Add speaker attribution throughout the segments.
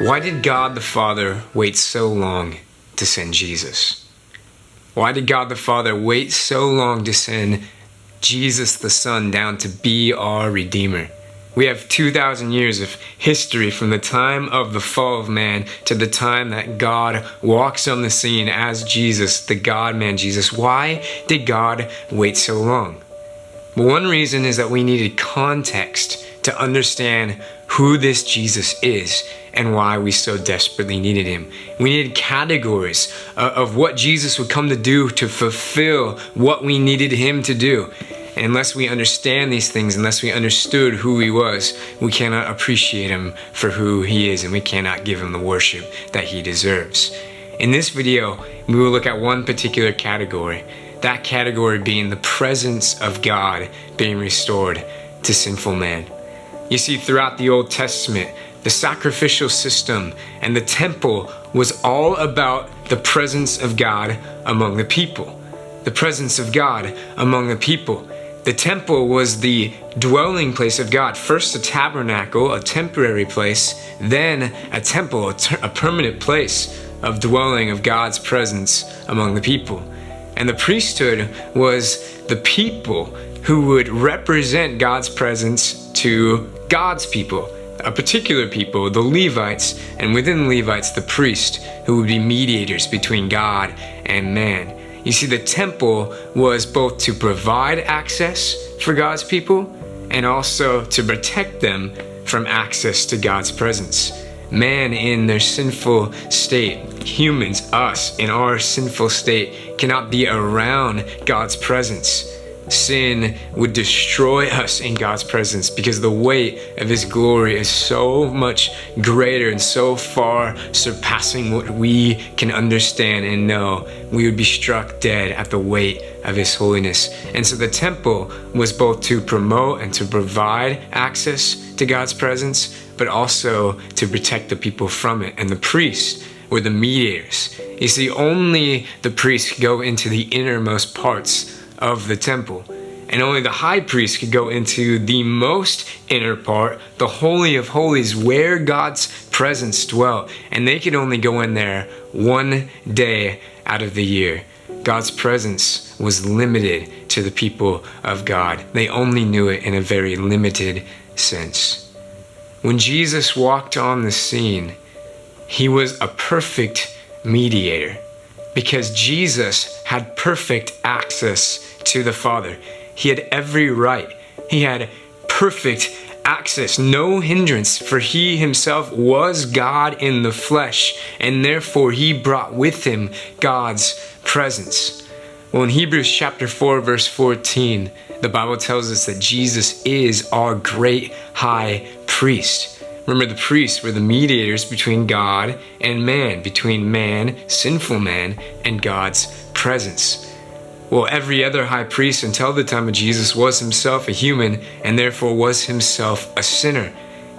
Speaker 1: Why did God the Father wait so long to send Jesus? Why did God the Father wait so long to send Jesus the Son down to be our Redeemer? We have 2,000 years of history from the time of the fall of man to the time that God walks on the scene as Jesus, the God-man Jesus. Why did God wait so long? Well, one reason is that we needed context to understand who this Jesus is and why we so desperately needed him. We needed categories of what Jesus would come to do to fulfill what we needed him to do. And unless we understand these things, unless we understood who he was, we cannot appreciate him for who he is, and we cannot give him the worship that he deserves. In this video, we will look at one particular category, that category being the presence of God being restored to sinful man. You see, throughout the Old Testament, the sacrificial system and the temple was all about the presence of God among the people. The presence of God among the people. The temple was the dwelling place of God. First a tabernacle, a temporary place, then a temple, a permanent place of dwelling of God's presence among the people. And the priesthood was the people who would represent God's presence to God's people, a particular people, the Levites, and within the Levites, the priest, who would be mediators between God and man. You see, the temple was both to provide access for God's people and also to protect them from access to God's presence. Man in their sinful state, humans, us in our sinful state, cannot be around God's presence. Sin would destroy us in God's presence because the weight of his glory is so much greater and so far surpassing what we can understand and know. We would be struck dead at the weight of his holiness. And so the temple was both to promote and to provide access to God's presence, but also to protect the people from it. And the priests were the mediators. You see, only the priests could go into the innermost parts of the temple, and only the high priest could go into the most inner part, the Holy of Holies, where God's presence dwelt, and they could only go in there one day out of the year. God's presence was limited to the people of God. They only knew it in a very limited sense. When Jesus walked on the scene, he was a perfect mediator, because Jesus had perfect access to the Father. He had every right. He had perfect access, no hindrance, for he himself was God in the flesh, and therefore he brought with him God's presence. Well, in Hebrews chapter 4, verse 14, the Bible tells us that Jesus is our great high priest. Remember, the priests were the mediators between God and man, between man, sinful man, and God's presence. Well, every other high priest until the time of Jesus was himself a human and therefore was himself a sinner.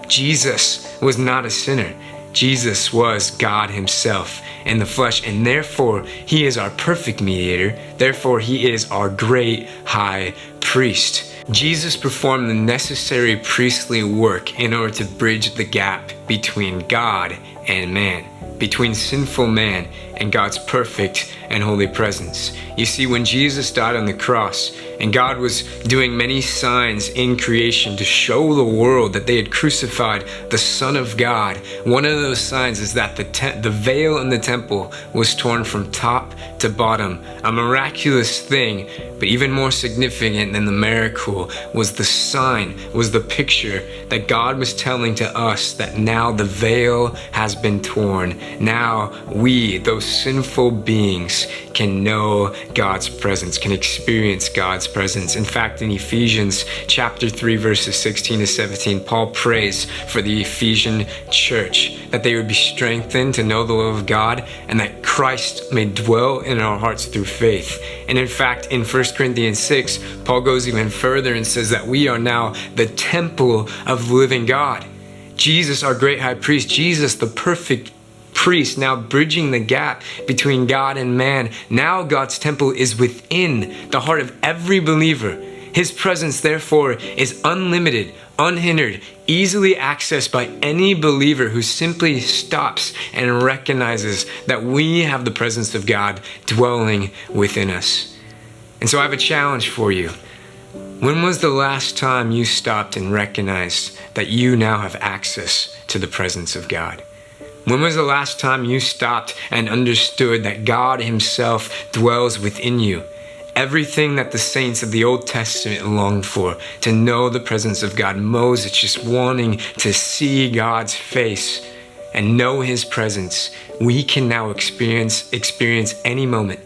Speaker 1: Jesus was not a sinner. Jesus was God himself in the flesh, and therefore he is our perfect mediator. Therefore he is our great high priest. Jesus performed the necessary priestly work in order to bridge the gap between God and man, between sinful man and God's perfect and holy presence. You see, when Jesus died on the cross and God was doing many signs in creation to show the world that they had crucified the Son of God, one of those signs is that the veil in the temple was torn from top to bottom. A miraculous thing, but even more significant than the miracle was the sign, was the picture that God was telling to us that now the veil has been torn. Now we, those sinful beings, can know God's presence, can experience God's presence. In fact, in Ephesians chapter 3, verses 16 to 17, Paul prays for the Ephesian church that they would be strengthened to know the love of God and that Christ may dwell in our hearts through faith. And in fact, in 1 Corinthians 6, Paul goes even further and says that we are now the temple of the living God. Jesus, our great high priest, Jesus, the perfect priest, now bridging the gap between God and man. Now God's temple is within the heart of every believer. His presence, therefore, is unlimited, unhindered, easily accessed by any believer who simply stops and recognizes that we have the presence of God dwelling within us. And so I have a challenge for you. When was the last time you stopped and recognized that you now have access to the presence of God? When was the last time you stopped and understood that God Himself dwells within you? Everything that the saints of the Old Testament longed for, to know the presence of God. Moses just wanting to see God's face and know His presence. We can now experience any moment,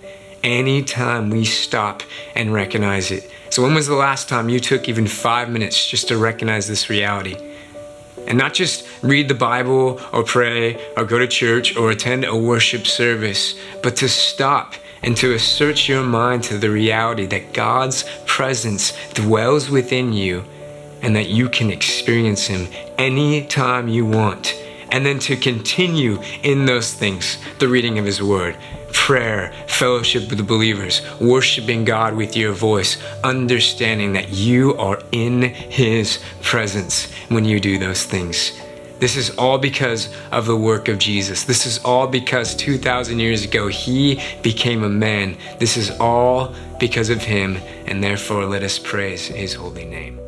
Speaker 1: any time we stop and recognize it. So when was the last time you took even 5 minutes just to recognize this reality? And not just read the Bible or pray or go to church or attend a worship service, but to stop and to assert your mind to the reality that God's presence dwells within you and that you can experience Him anytime you want. And then to continue in those things, the reading of His Word, prayer, fellowship with the believers, worshiping God with your voice, understanding that you are in His presence when you do those things. This is all because of the work of Jesus. This is all because 2,000 years ago, He became a man. This is all because of Him, and therefore let us praise His holy name.